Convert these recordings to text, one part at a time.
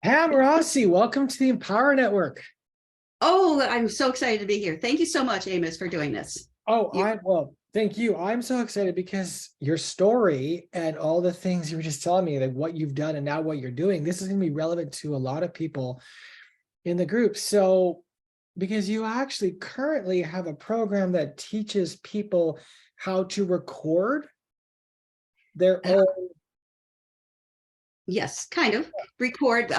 Pam Rossi, welcome to the Empower Network. Oh, I'm so excited to be here. Thank you so much, Amos, for doing this. Well, thank you. I'm so excited because your story and all the things you were just telling me, like what you've done and now what you're doing, this is going to be relevant to a lot of people in the group. So, because you actually currently have a program that teaches people how to record their Uh, own. yes, kind of record.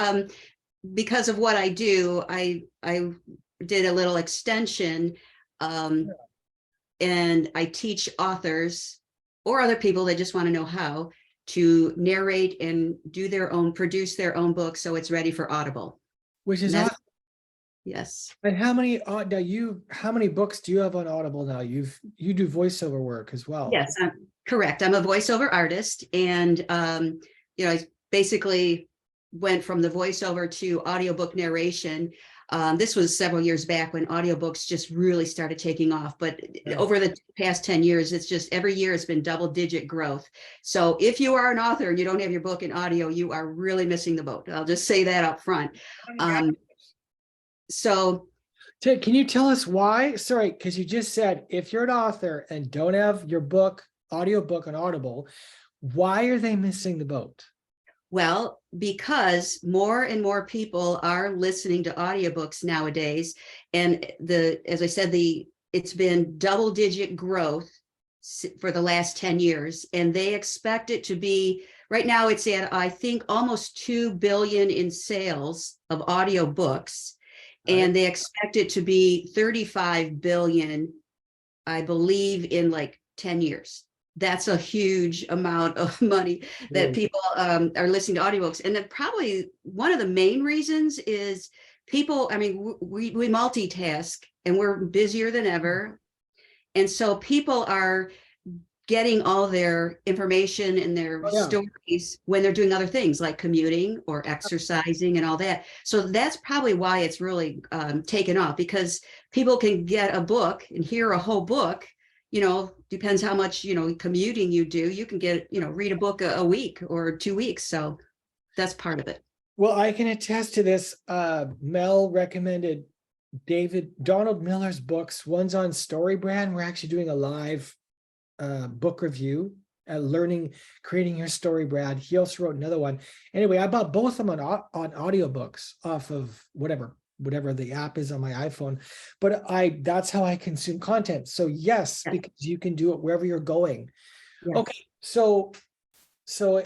Because of what I do, I did a little extension, and I teach authors or other people that just want to know how to narrate and produce their own book, so it's ready for Audible. Which is awesome. Yes. And how many how many books do you have on Audible now? You do voiceover work as well. Yes, correct. I'm a voiceover artist, and I basically went from the voiceover to audiobook narration. This was several years back when audiobooks just really started taking off. But over the past 10 years, it's just every year it's been double-digit growth. So if you are an author and you don't have your book in audio, you are really missing the boat. I'll just say that up front. So can you tell us why? Sorry, because you just said if you're an author and don't have your audiobook on Audible, why are they missing the boat? Well, because more and more people are listening to audiobooks nowadays. And as I said, it's been double-digit growth for the last 10 years. And they expect it to be, right now it's at, I think, almost 2 billion in sales of audiobooks. And they expect it to be 35 billion, I believe, in like 10 years. That's a huge amount of money that people are listening to audiobooks. And then probably one of the main reasons is people, I mean, we multitask and we're busier than ever. And so people are getting all their information and their stories when they're doing other things like commuting or exercising and all that. So that's probably why it's really taken off, because people can get a book and hear a whole book. Depends how much, commuting you do. You can get, read a book a week or 2 weeks. So that's part of it. Well, I can attest to this. Mel recommended Donald Miller's books. One's on StoryBrand. We're actually doing a live book review, creating your StoryBrand. He also wrote another one. Anyway, I bought both of them on audiobooks off of whatever the app is on my iPhone, but that's how I consume content. So yes, because you can do it wherever you're going. Yes. Okay, so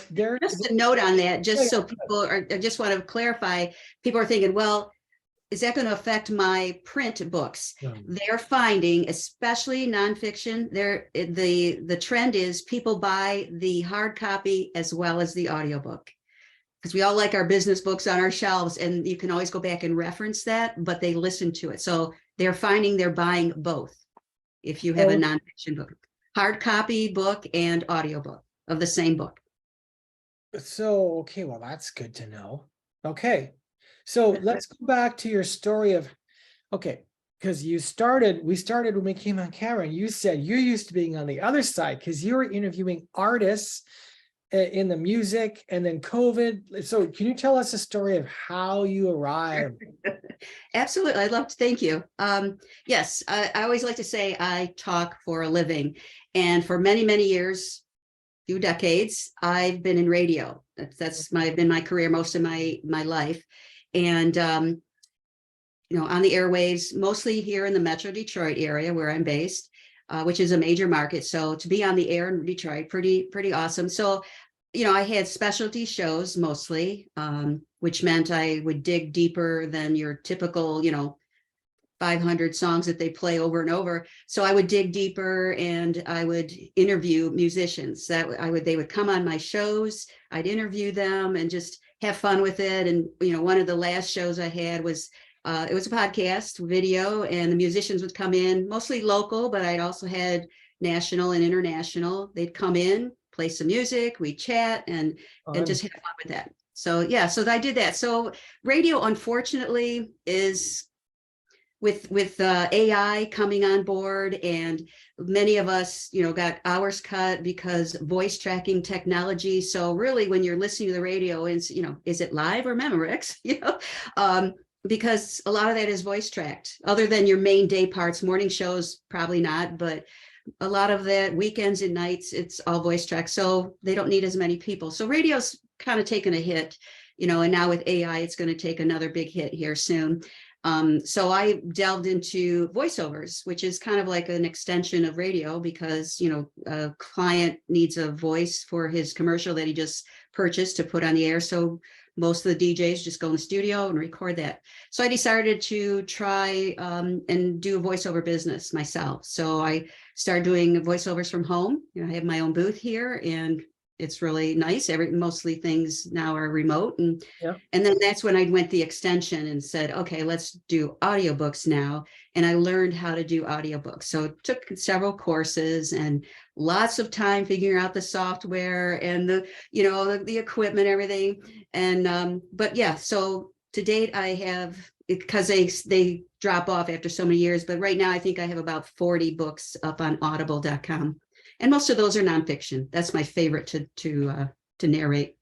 there. Just a note on that, just so people are. I just want to clarify. People are thinking, well, is that going to affect my print books? They're finding, especially nonfiction, the trend is people buy the hard copy as well as the audiobook. Because we all like our business books on our shelves, and you can always go back and reference that, but they listen to it. So they're finding they're buying both. If you have a nonfiction book, hard copy book and audiobook of the same book. So, okay, well, that's good to know. Okay. So let's go back to your story of, because we started when we came on camera, and you said you're used to being on the other side because you were interviewing artists in the music and then COVID. So can you tell us a story of how you arrived? Absolutely. I'd love to. Thank you. Yes, I always like to say I talk for a living. And for many, many years, few decades, I've been in radio. That's been my career most of my life. And, on the airwaves, mostly here in the Metro Detroit area where I'm based, which is a major market. So to be on the air in Detroit, pretty awesome. So, I had specialty shows mostly, which meant I would dig deeper than your typical, 500 songs that they play over and over. So I would dig deeper and I would interview musicians they would come on my shows. I'd interview them and just have fun with it. And, one of the last shows I had was, it was a podcast video, and the musicians would come in, mostly local, but I'd also had national and international. They'd come in, play some music, we chat and just have fun with that. So, yeah, so I did that. So radio, unfortunately, is with AI coming on board, and many of us, got hours cut because voice tracking technology. So really, when you're listening to the radio, is is it live or Memorex? Um, because a lot of that is voice tracked. Other than your main day parts, morning shows probably not, but a lot of that weekends and nights, it's all voice tracked. So they don't need as many people. So radio's kind of taken a hit, and now with AI, it's going to take another big hit here soon. So I delved into voiceovers, which is kind of like an extension of radio, because, a client needs a voice for his commercial that he just purchased to put on the air. So most of the DJs just go in the studio and record that. So I decided to try and do a voiceover business myself. So I started doing voiceovers from home. I have my own booth here, and it's really nice. Mostly things now are remote. And then that's when I went the extension and said, okay, let's do audiobooks now. And I learned how to do audiobooks. So it took several courses and lots of time figuring out the software and the equipment, everything. And but yeah, so to date I have, because they drop off after so many years, but right now I think I have about 40 books up on audible.com. And most of those are nonfiction. That's my favorite to narrate.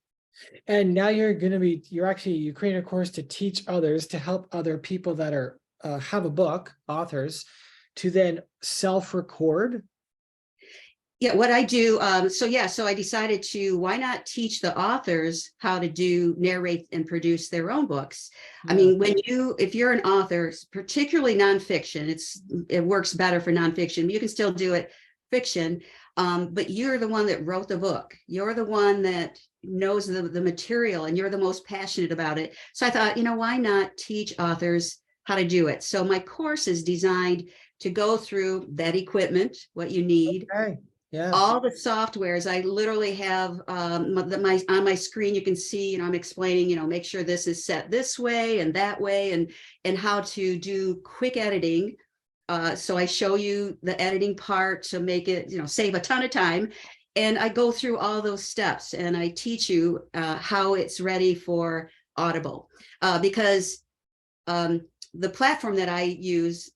And now you're creating a course to teach others, to help other people that are have a book, authors, to then self-record. Yeah, what I do, so I decided to, why not teach the authors how to narrate and produce their own books? Yeah. I mean, if you're an author, particularly nonfiction, it works better for nonfiction. You can still do it fiction, but you're the one that wrote the book. You're the one that knows the material, and you're the most passionate about it. So I thought, why not teach authors how to do it? So my course is designed to go through that equipment, what you need. Okay. Yeah. All the softwares. I literally have on my screen, you can see, I'm explaining, make sure this is set this way and that way, and how to do quick editing. So I show you the editing part to make it, save a ton of time. And I go through all those steps, and I teach you how it's ready for Audible, because the platform that I use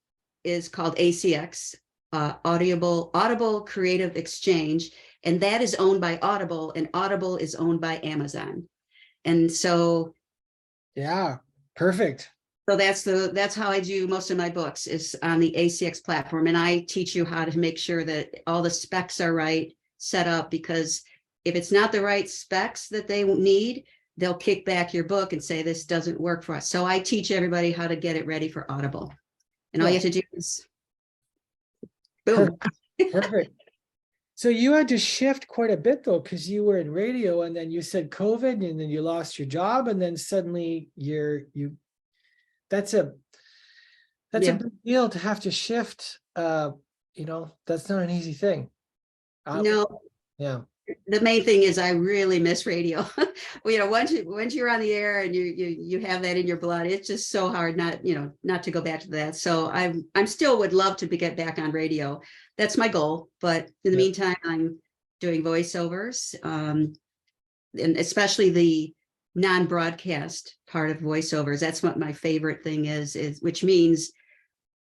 is called ACX, Audible Creative Exchange, and that is owned by Audible, and Audible is owned by Amazon. And so, yeah, perfect. So that's how I do most of my books, is on the ACX platform. And I teach you how to make sure that all the specs are right, set up, because if it's not the right specs that they need, they'll kick back your book and say, this doesn't work for us. So I teach everybody how to get it ready for Audible. And all you have to do is boom. Perfect. So you had to shift quite a bit though, because you were in radio, and then you said COVID, and then you lost your job, and then suddenly that's a big deal to have to shift. That's not an easy thing. No. Yeah. The main thing is I really miss radio. Once you're on the air and you have that in your blood, it's just so hard not to go back to that. So I'm still would love to get back on radio. That's my goal. But in the meantime, I'm doing voiceovers, and especially the non-broadcast part of voiceovers. That's what my favorite thing is which means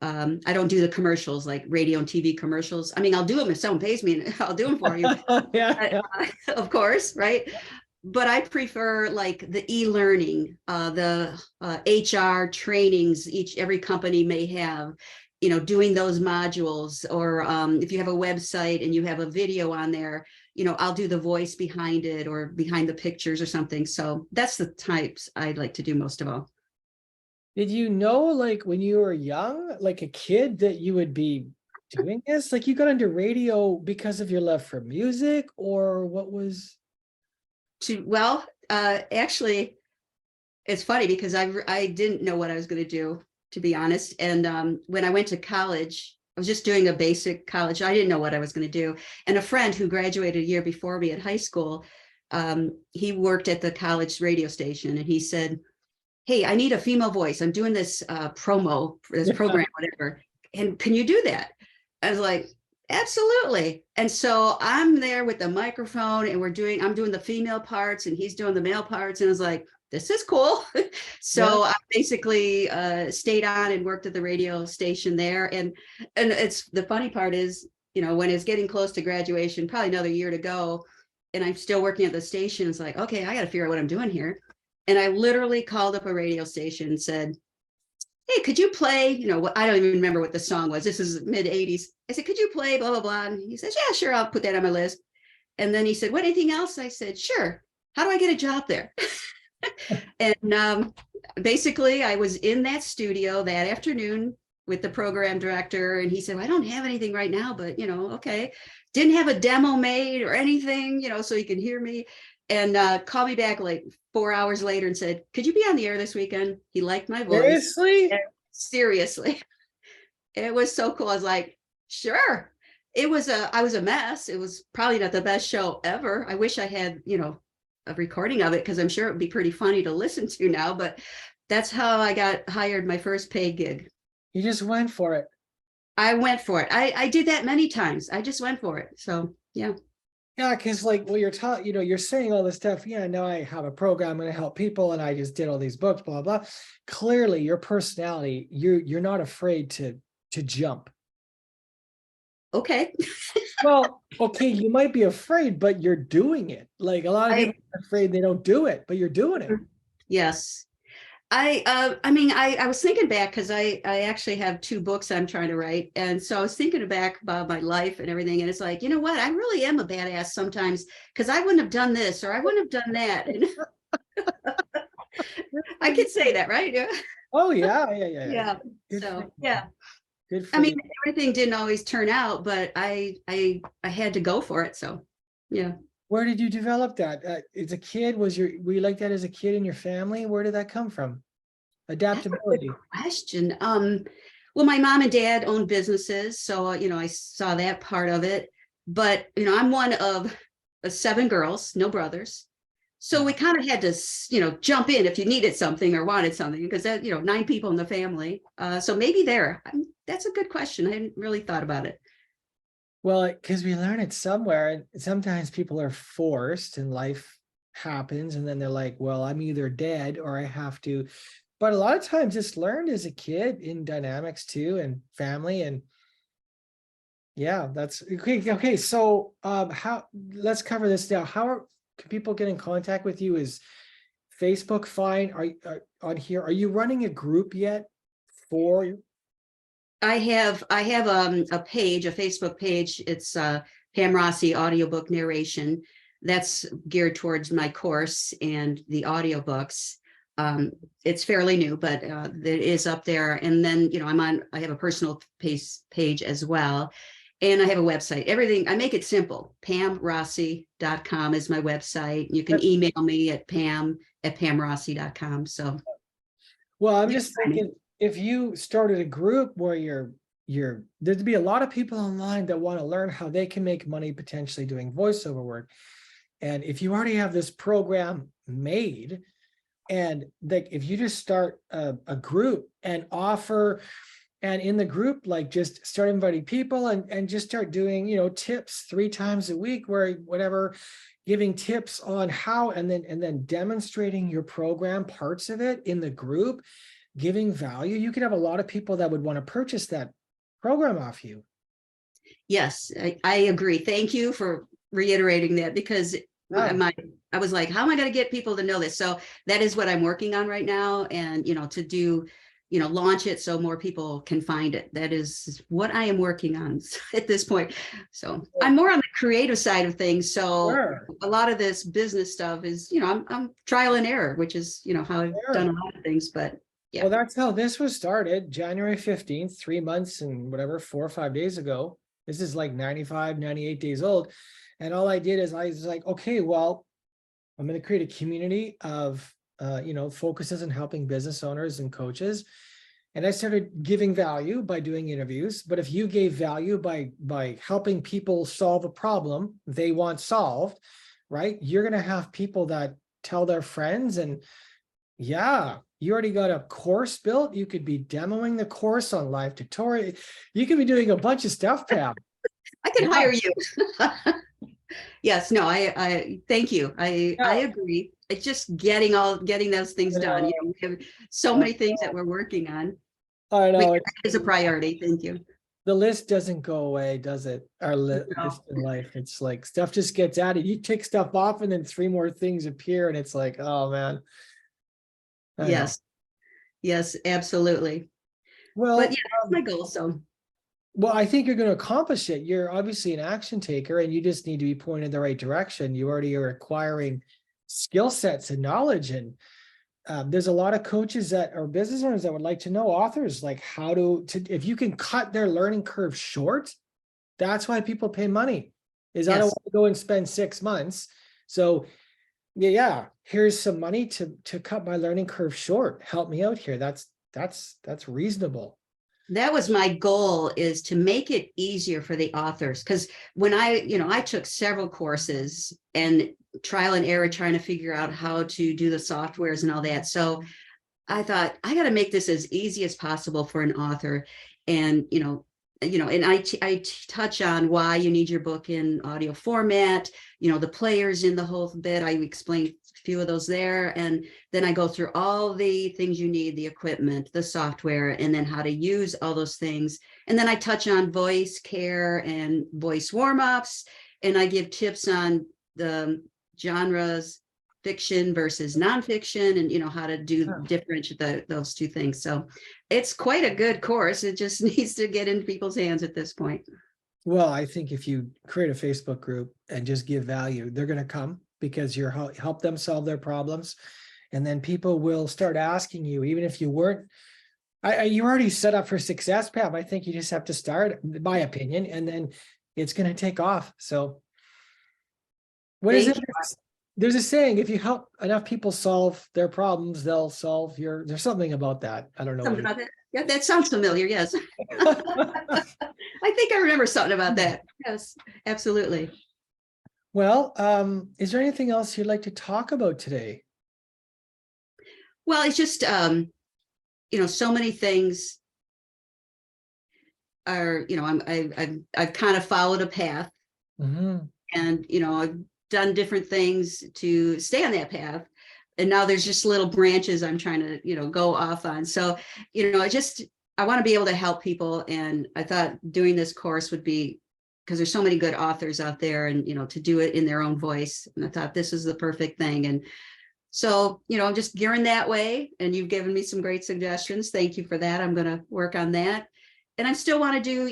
I don't do the commercials, like radio and TV commercials. I mean, I'll do them if someone pays me, and I'll do them for you. Of course, right? But I prefer like the e-learning, the HR trainings every company may have, doing those modules, or if you have a website and you have a video on there, I'll do the voice behind it or behind the pictures or something. So that's the types I'd like to do most of all. Did you know, like when you were young, like a kid, that you would be doing this? Like you got into radio because of your love for music, or what was? Actually, it's funny because I didn't know what I was going to do, to be honest. And when I went to college, I was just doing a basic college. I didn't know what I was going to do. And a friend who graduated a year before me at high school, he worked at the college radio station, and he said, hey, I need a female voice. I'm doing this promo for this program, whatever. And can you do that? I was like, absolutely. And so I'm there with the microphone, and I'm doing the female parts, and he's doing the male parts. And I was like, this is cool. Yeah. So I basically stayed on and worked at the radio station there. And it's the funny part is, when it's getting close to graduation, probably another year to go, and I'm still working at the station, it's like, okay, I got to figure out what I'm doing here. And I literally called up a radio station and said, hey, could you play, I don't even remember what the song was. This is mid 80s. I said, could you play blah, blah, blah. And he says, yeah, sure. I'll put that on my list. And then he said, what, anything else? I said, sure. How do I get a job there? And basically I was in that studio that afternoon with the program director. And he said, well, I don't have anything right now, but okay. Didn't have a demo made or anything, so you can hear me. And called me back like 4 hours later and said, could you be on the air this weekend? He liked my voice. Seriously? And seriously. It was so cool. I was like, sure. I was a mess. It was probably not the best show ever. I wish I had, a recording of it, because I'm sure it would be pretty funny to listen to now, but that's how I got hired my first paid gig. You just went for it. I went for it. I did that many times. I just went for it. So yeah. Yeah, because like what you're taught, you're saying all this stuff. Yeah, now I have a program, I'm going to help people, and I just did all these books, blah, blah. Clearly, your personality, you're not afraid to jump. Okay. Well, okay, you might be afraid, but you're doing it. Like a lot of people are afraid they don't do it, but you're doing it. Yes. I was thinking back, because I actually have 2 books I'm trying to write. And so I was thinking back about my life and everything. And it's like, you know what? I really am a badass sometimes, because I wouldn't have done this or I wouldn't have done that. And I could say that, right? Yeah. Oh yeah, yeah. Yeah. Good So for, yeah. good for I mean, you. everything didn't always turn out, but I had to go for it. So yeah. Where did you develop that? As a kid, were you like that as a kid in your family? Where did that come from? That's a good Adaptability. question. Well, my mom and dad owned businesses, so I saw that part of it. But I'm one of 7 girls, no brothers. So we kind of had to, jump in if you needed something or wanted something, because that, 9 people in the family. So maybe there. That's a good question. I hadn't really thought about it. Well, because we learn it somewhere, and sometimes people are forced and life happens, and then they're like, well, I'm either dead or I have to. But a lot of times it's learned as a kid in dynamics too, and family. And yeah, that's okay. Okay. So let's cover this now. Can people get in contact with you? Is Facebook fine? Are on here? Are you running a group yet for? I have a page, a Facebook page. It's Pam Rossi audiobook narration. That's geared towards my course and the audiobooks. It's fairly new, but it is up there. And then, I have a personal page as well. And I have a website. Everything, I make it simple. PamRossi.com is my website. You can email me at pam@pamrossi.com. So Well, I'm you just can find me. thinking, if you started a group where there'd be a lot of people online that want to learn how they can make money potentially doing voiceover work. And if you already have this program made, and like if you just start a group and offer, and in the group, like just start inviting people and just start doing, tips 3 times a week, where whatever, giving tips on how, and then demonstrating your program, parts of it in the group, giving value, you could have a lot of people that would want to purchase that program off you. Yes, I agree. Thank you for reiterating that, because I was like, how am I going to get people to know this? So that is what I'm working on right now. And, to do, launch it so more people can find it. That is what I am working on at this point. So I'm more on the creative side of things. So Sure. a lot of this business stuff is, I'm trial and error, which is, how I've Sure. done a lot of things, but yeah. Well, that's how this was started, January 15th, 3 months and whatever, 4 or 5 days ago. This is like 95, 98 days old. And all I did is I was like, okay, well, I'm going to create a community of, focuses on helping business owners and coaches. And I started giving value by doing interviews. But if you gave value by helping people solve a problem they want solved, right? You're going to have people that tell their friends, and yeah, you already got a course built. You could be demoing the course on live tutorial. You could be doing a bunch of stuff, Pam. I can hire you. Yes, no, I thank you. I Yeah, agree. It's just getting those things I done. You know. know, we have so I many things that we're working on. I But know. yeah, that is a priority. Thank you. The list doesn't go away, does it? Our list No. in life. It's like stuff just gets added. You tick stuff off and then three more things appear and it's like, oh man, I know. Yes, yes, absolutely. But yeah, Well, that's my goal. So I think you're going to accomplish it. You're obviously an action taker and you just need to be pointed in the right direction. You already are acquiring skill sets and knowledge. And there's a lot of coaches that are business owners that would like to know authors, like how to if you can cut their learning curve short, that's why people pay money. Is I don't yes, want to go and spend 6 months. So yeah, here's some money to cut my learning curve short. Help me out here. That's reasonable. that was my goal, is to make it easier for the authors. Because when I took several courses and trial and error trying to figure out how to do the softwares and all that. So I thought I got to make this as easy as possible for an author. And, and I touch on why you need your book in audio format, the players in the whole bit. I explain a few of those there. And then I go through all the things you need, the equipment, the software, and then how to use all those things. And then I touch on voice care and voice warm-ups. And I give tips on the genres, fiction versus nonfiction, and how to differentiate those two things. So it's quite a good course. It just needs to get into people's hands at this point. Well, I think if you create a Facebook group and just give value, they're going to come because you're help them solve their problems. And then people will start asking you, even if you weren't, you already set up for success, Pam. I think you just have to start, in my opinion, and then it's going to take off. So what is Thank it? you. There's a saying, if you help enough people solve their problems, they'll solve there's something about that. I don't know what Something it about that. Yeah, that sounds familiar. Yes. is. I think I remember something about that. Yes, absolutely. Well, is there anything else you'd like to talk about today? Well, it's just so many things are, I've kind of followed a path, Mhm. and I've done different things to stay on that path, and now there's just little branches I'm trying to go off on. So I want to be able to help people, and I thought doing this course would be, because there's so many good authors out there, and to do it in their own voice, and I thought this is the perfect thing. And so I'm just gearing that way, and you've given me some great suggestions. Thank you for that. I'm going to work on that, and I still want to do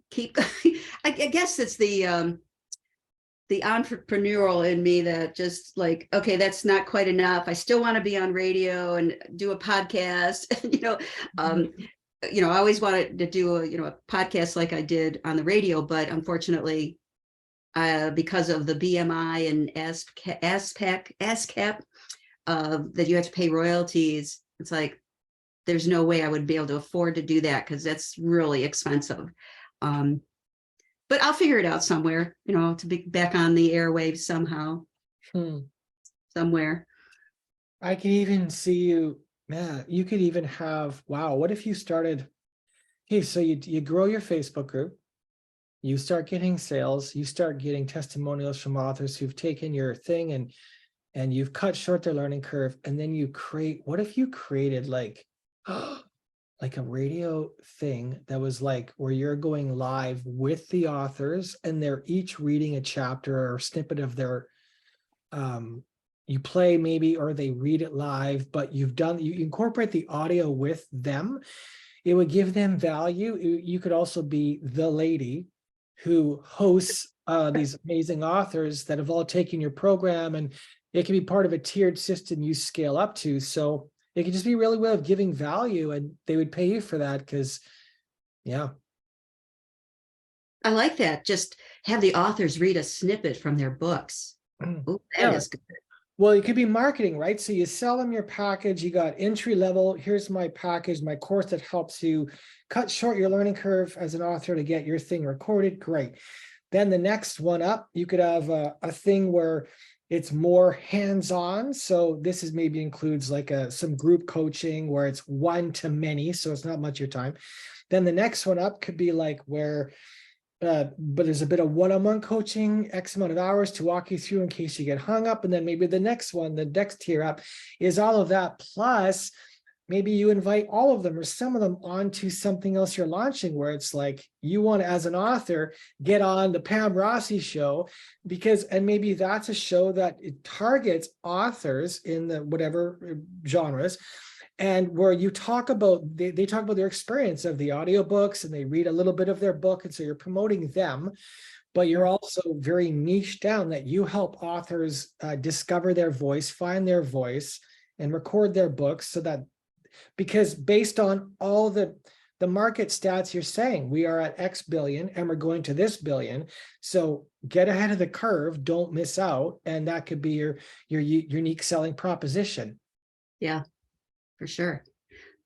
keep I guess it's the entrepreneurial in me that just like, okay, that's not quite enough. I still want to be on radio and do a podcast. I always wanted to do a podcast like I did on the radio, but unfortunately, because of the BMI and ASCAP, that you have to pay royalties, it's like there's no way I would be able to afford to do that, because that's really expensive. Um, but I'll figure it out somewhere, to be back on the airwaves somehow, Hmm. somewhere. I can even see you, man, you could even have, wow, what if you started, okay, so you grow your Facebook group, you start getting sales, you start getting testimonials from authors who've taken your thing and you've cut short their learning curve, and then what if you created like like a radio thing that was like where you're going live with the authors and they're each reading a chapter or snippet of their you play maybe, or they read it live, but you incorporate the audio with them. It would give them value. You could also be the lady who hosts these amazing authors that have all taken your program, and it can be part of a tiered system you scale up to. So it could just be really way of giving value, and they would pay you for that because, yeah. I like that. Just have the authors read a snippet from their books. Oh, that Yeah. is good. Well, it could be marketing, right? So you sell them your package, you got entry level, here's my package, my course that helps you cut short your learning curve as an author to get your thing recorded. Great. Then the next one up, you could have a thing where it's more hands-on. So this is maybe includes like some group coaching where it's one to many, so it's not much of your time. Then the next one up could be like where but there's a bit of one-on-one coaching, X amount of hours to walk you through in case you get hung up. And then maybe the next one, the next tier up is all of that. Plus, maybe you invite all of them or some of them onto something else you're launching where it's like you want to, as an author, get on the Pam Rossi show because, and maybe that's a show that it targets authors in the whatever genres. And where you talk about, they talk about their experience of the audiobooks and they read a little bit of their book. And so you're promoting them, but you're also very niche down that you help authors discover their voice, find their voice and record their books so that, because based on all the market stats you're saying, we are at X billion and we're going to this billion. So get ahead of the curve, don't miss out. And that could be your unique selling proposition. Yeah. For sure.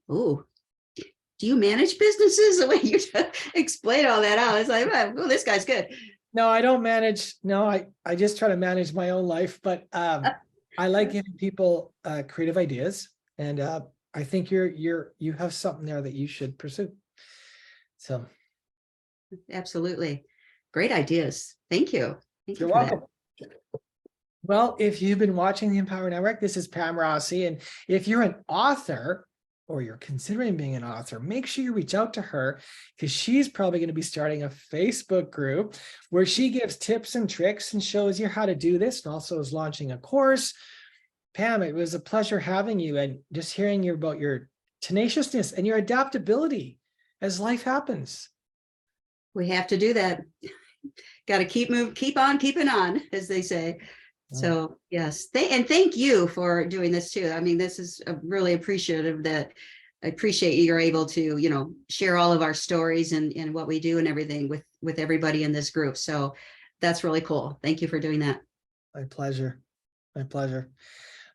Oh, do you manage businesses? The way you explain all that out, it's like, oh, this guy's good. No, I don't manage. No, I just try to manage my own life, but I like giving people creative ideas, and I think you have something there that you should pursue. So, absolutely, great ideas. Thank you. Thank you. You're welcome. Well, if you've been watching the Empower Network, this is Pam Rossi. And if you're an author or you're considering being an author, make sure you reach out to her because she's probably going to be starting a Facebook group where she gives tips and tricks and shows you how to do this and also is launching a course. Pam, it was a pleasure having you and just hearing you about your tenaciousness and your adaptability as life happens. We have to do that. Got to keep on keeping on, as they say. So yes, and thank you for doing this too. I mean, this is really appreciative that I appreciate you're able to, share all of our stories and what we do and everything with everybody in this group. So that's really cool. Thank you for doing that. My pleasure. My pleasure.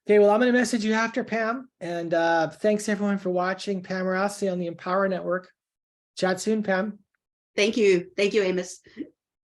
Okay, well, I'm going to message you after, Pam. And thanks everyone for watching Pam Rossi on the Empower Network. Chat soon, Pam. Thank you. Thank you, Amos.